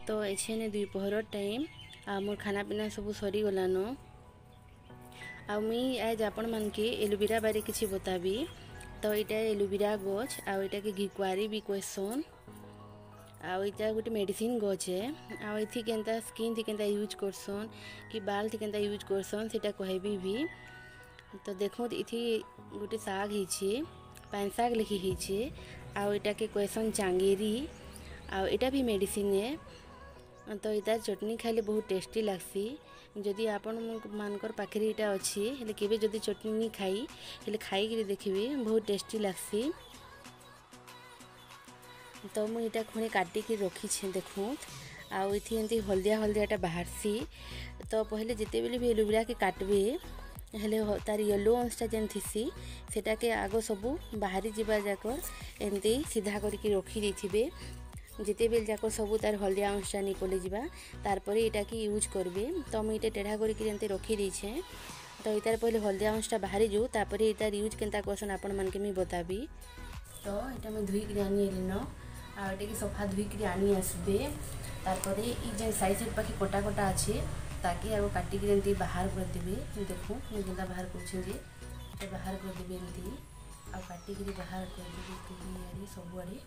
तो एछे दुपहर टाइम आ मोर खाना पीना सब सरी गलान। आ मुई आज आपण मान के एलोवेरा बारे किछि बताबी। तो यहाँ एलोवेरा गछ आटा के घिकुआरी भी कहसन। आटा गोटे मेडिसिन गछ है। आथि के स्किन थी के यूज करसन कि बाल थी के यूज करसन से कहबी भी। तो देखो इथि गोटे साग ही पान साग लिखी आटा के कहसन चांगेरी। आटा भी मेडिसिन है। तो इतार चटनी खाइले बहुत टेस्टी लगसी। जदि आपण मानकर पाखे यहाँ अच्छी हेले केबे जदि चटनी खाई हेले खाई देखिए बहुत टेस्टी लगसी। तो मुझे खुणे काटिकी रखी देखूँ आथि एमती हलदिया हलदियाटा बाहरसी। तो पहले जिते बेले भी एलोवेरा के काटबे हेले तार येलो अंशटा जेन थीसी सेटा के आग सबू बाहरी जीवा जाकर एमती सीधा करके रखी देथिबे। जिते बेल जाक सब तार हलदिया अंशटा निकली जावा तारपरे इटा की यूज करबे। तो मुझे टेढ़ा करके रखी देछे। तो इतार पहले हलदिया अंशटा बाहरी जो तापरे इतार यूज केनता करसन आपण मान के मी बताबी। तो इटा मैं धुई के आनी एलिन आटा के सफा धुई के आनी आसबे। तारपरे ई जे साइड साइड पाखे कटा कटा अच्छे ताकि आगो काटिक एमती बाहर कर देबे। देखो मुझे जेनता बाहर कर बाहर कर देबे एमती आ काटिक बाहर कर देबे सब आड़े।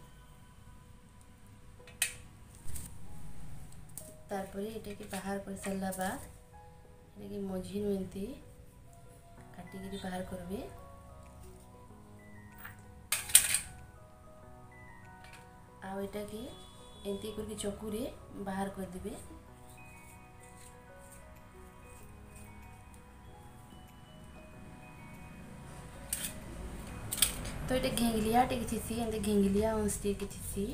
तारपरे इटा के बाहर कर सारा बाद ये मझी एमती काटिक बाहर करबे। आटा के एमती करके चकुरे बाहर कर देबे। तो ये घेंगलिया टे थी एमती घेंगलिया अंश टे थी।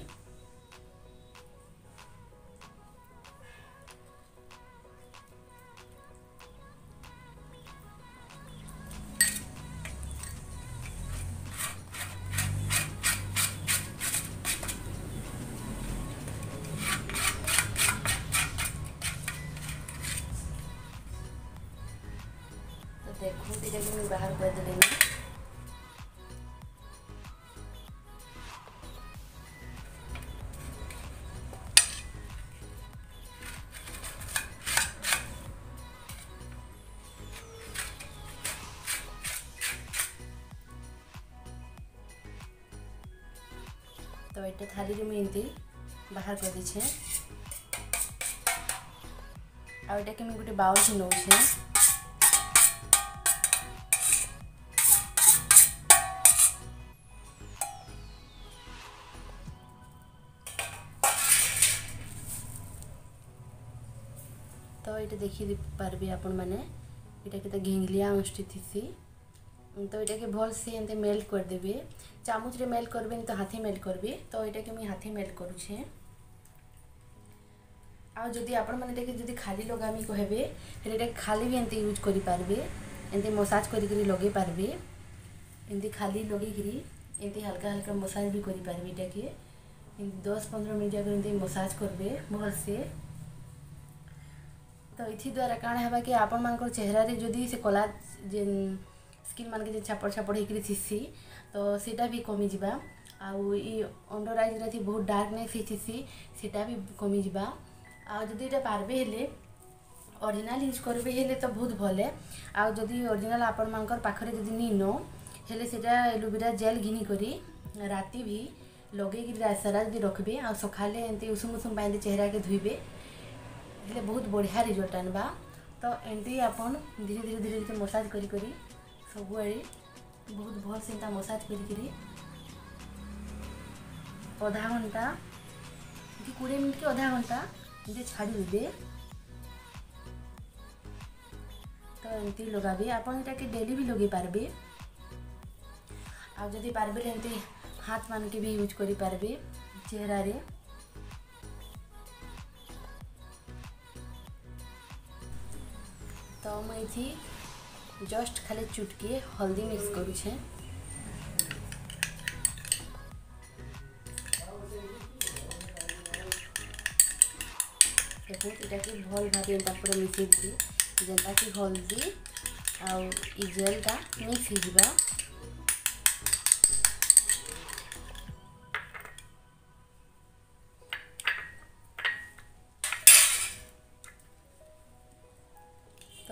देखो इटा के मैं बाहर कर देले ना। तो ये थाली रे मैं एमती बाहर कर दीछे। आटा के मैं गोटे बाउल से नौछे। तो ये देखी पार्बे आपण मैंने यहाँ के घेंगलिया अंशटी थी। तो यहाँ के भल से एमती मेल्ट कर देबे। चामच रे मेल्ट करबे तो हाथी मेल्ट करबे। तो यहाँ के मुझे हाथी मेल्ट करुछे। आ जदि आपण माने जदि खाली लगामी कहबे हेले खाली भी एमती यूज करि पारबे। एमती मसाज करी लगे पारबे। एमती खाली लगे एमती हल्का हल्का मसाज भी करि पारबे। यहाँ के 10-15 मिनट जाकर एमती मसाज करबे भल से। तो इथि द्वारा काण हेबा कि आपण मानकर चेहरा रे जदि से कला जेन स्किन मान के जे छापड़ छापड़ होकरी थीसी तो सेटा भी कमी जिबा। आउ ई अंडर आइज रे थी बहुत डार्कनेस थीसी सेटा भी कमी जिबा। आ जदि एटा पारबे हेले ओरिजिनल यूज करबे हेले तो बहुत भले। आ जदि ओरिजिनल आपण मानकर पाखरे जदि नी नो हेले सेटा एलोवेरा जेल घिनी करी राती भी लगे कि सारा जदि रखबे आ सखाले एमती उषुम उषुम पानी चेहरा के धुइबे हेले बहुत बढ़िया रिजल्ट आनबा। तो एमती आपन धीरे धीरे धीरे धीरे मसाज करी करी सबुआड़े बहुत भल से मसाज करी आधा घंटा कि 20 मिनट के आधा घंटा एमती छाड़ी देबे। तो एमती लगाबे आपन एटा के डेली भी लगे पारबे। आ जदि पारबे एमती हाथ मान के भी यूज करी पारबे चेहरा रे। तो मैं इथि जस्ट खाली चुटके हल्दी मिक्स करुछे। देखो इटा के भल भाबे पूरा मिसेई जेनता कि हल्दी आउ ई जेलटा मिक्स हो जिबा।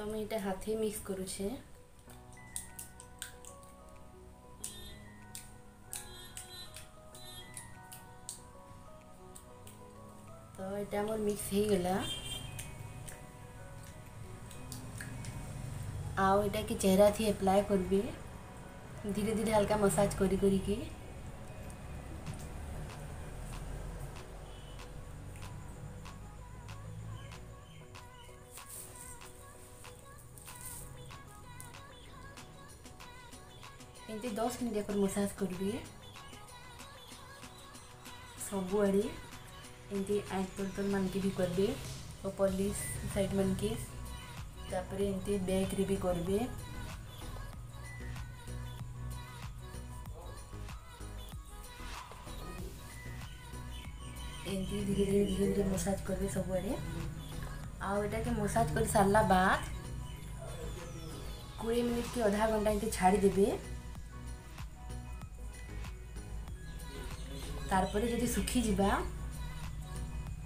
तो मुझे यहाँ हाथे मिक्स करुछे। तो यहाँ मोर मिक्स हो गला। आउ यहाँ कि चेहरा थी अप्लाई करबे धीरे धीरे हल्का मसाज करी करी के। एमती 10 मिनट एक मसाज करबे सबुआड़े। एमती आँख तल मान के भी करबे और पॉलिश साइड मान के तापर एमती बैक रे भी करबे। एमती धीरे धीरे धीरे धीरे मसाज करबे सबुआड़े। आउ एटा के मसाज कर सारला बाद 20 मिनट की आधा घंटा एमती छाड़ी देबे। तारपरे जदि सुखी जिबा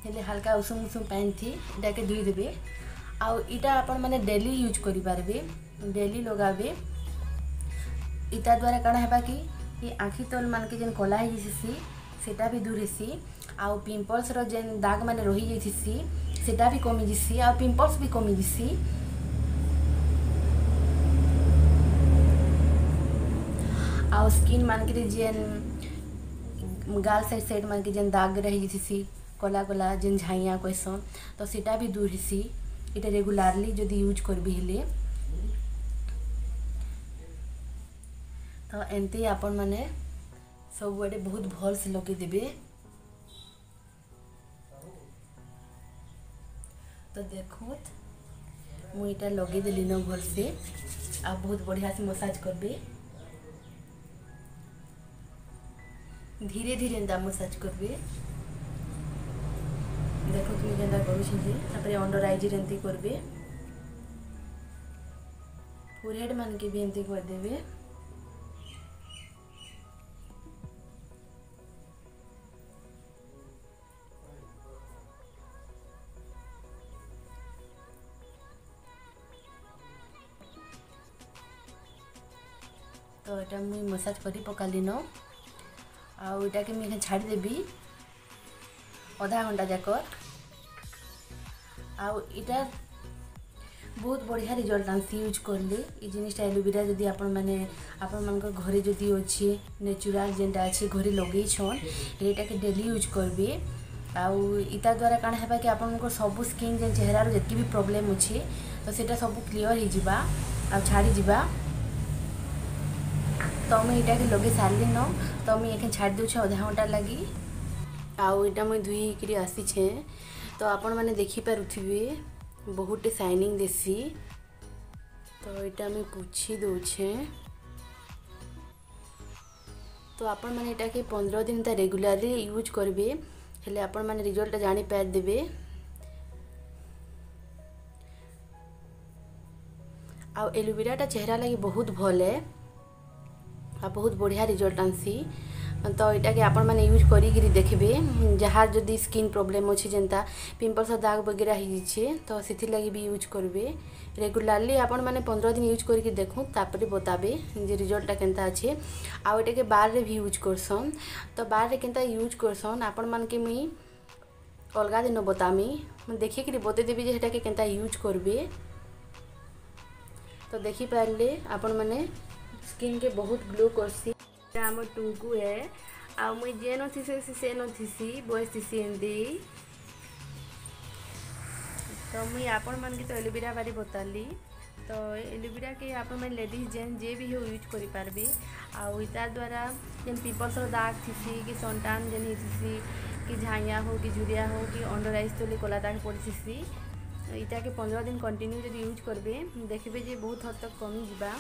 हेले हल्का उषुम उषुम पानी थी इटा के धुई देबे। आउ इटा आपण माने डेली यूज करि पारबे, डेली लगाबे। इटा द्वारा काना हेबा कि ये आँखि तल मान के जेन कला है जैसी सेटा भी दूर हेसी। आउ पिंपल्स रो जेन दाग माने रही जैसी सेटा भी कमी जैसी। आउ पिंपल्स भी कमी जैसी। आउ स्किन मान के जेन गाल साइड साइड मान के जेन दाग रही जैसी कला कला जेन झाइया कैसन तो सेटा भी दूर हेसी। इटा रेगुलारली जदि यूज करबी हेले तो एमती आपण माने सब आड़े बहुत भल से लगे देबे। तो देखुत मु इटा लगे देली न भल से आ बहुत बढ़िया से मसाज करबे। धीरे धीरे एंता मसाज करबे। देखो तुम जेंता करूछि जे तापर अंडर आईज रे एंती करबे। फोरहेड मान के भी एंती कर देबे। तो एटा मुई मसाज करी पकाली न। आउ इटा के मुझे छाड़ी देबी आधा घंटा जाकर। आउ इटा बहुत बढ़िया रिजल्ट आंसी यूज करले। ये जिनिसटा एलोवेरा जदि आपण मानकर घरे जदि अच्छे नेचुरल जेनटा अच्छे घरे लगे छन एटा के डेली यूज करबे। आउ इता द्वारा काना हेबा कि आपण को सब स्किन जेन चेहरा रो जति भी प्रॉब्लम अच्छे तो सेटा सब क्लियर हो जिबा आ छाड़ी जिबा। तो मुझे इटा के लगे सारली न तो मुझे एखे छाड़ दूछे आधा घंटा लगी। आउ इटा मुझे धुई करी आसी छे तो आपण माने देखि पारुथिबे बहुत शाइनिंग देसी। तो इटा मुझे पोछी दूछे। तो आपण माने इटा के 15 दिन ता रेगुलरली यूज करबे हेले आपण माने रिजल्ट जानी पार देबे। आउ एलोवेराटा चेहरा लगी बहुत भल है आ बहुत बढ़िया रिजल्ट आंसी। तो इटा के आपण माने यूज करी देखबे जहाँ जदि स्किन प्रॉब्लम अच्छे जेनता पिंपल्स दाग वगैरह हो तो से लगी भी यूज करबे। रेगुलारली आपण माने 15 दिन यूज करके देखूँ तापर बताबे जे रिजल्टा केनता अच्छे। आउ इटा के बार रे भी यूज करसन तो बार रे केनता यूज करसन आपण मान के मुई अलगा दिन बतामी देखिए बते देवी जे हेटा के केनता यूज करबे। तो देखी पारे आपण माने स्किन के बहुत ग्लो करसी। आम टुंकू है आ मुई जे नथी से नथी बयस थी एमती। तो मुई आपण मान के तो एलोवेरा बारे बताली। तो एलोवेरा के आपण मैंने लेडीज जेन जे भी हो यूज करि पारबे। आउ तार द्वारा जेन पिंपल्स दाग थी कि सनटान जेन थी कि झाइया हो कि झुरिया हो कि अंडर आइज तले कला दाग पड़ी इटा के 15 दिन कंटिन्यू जब यूज करबे देखबे जे बहुत हद तक कमी जिबा।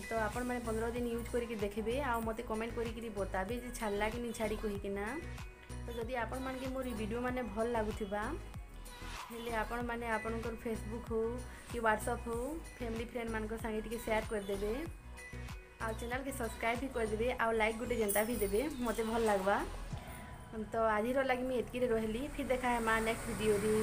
तो आपण मैंने 15 दिन यूज करके देखबे आ मते कमेंट करी बताबे जे छाड़ला कि नहीं छाड़ी कहिकिना। तो जदि आपण मान के मोर वीडियो माने भल लागुथिबा हेले आपण माने आपनकर फेसबुक हो कि व्हाट्सएप हो फैमिली फ्रेंड मान संगे टिके शेयर कर देबे। आ चैनल के सब्सक्राइब भी कर देबे आ लाइक गुटे जनता भी देबे मते भल लागबा। तो आज लगी मैं एतकी रहली फिर देखा है मां नेक्स्ट वीडियो रे।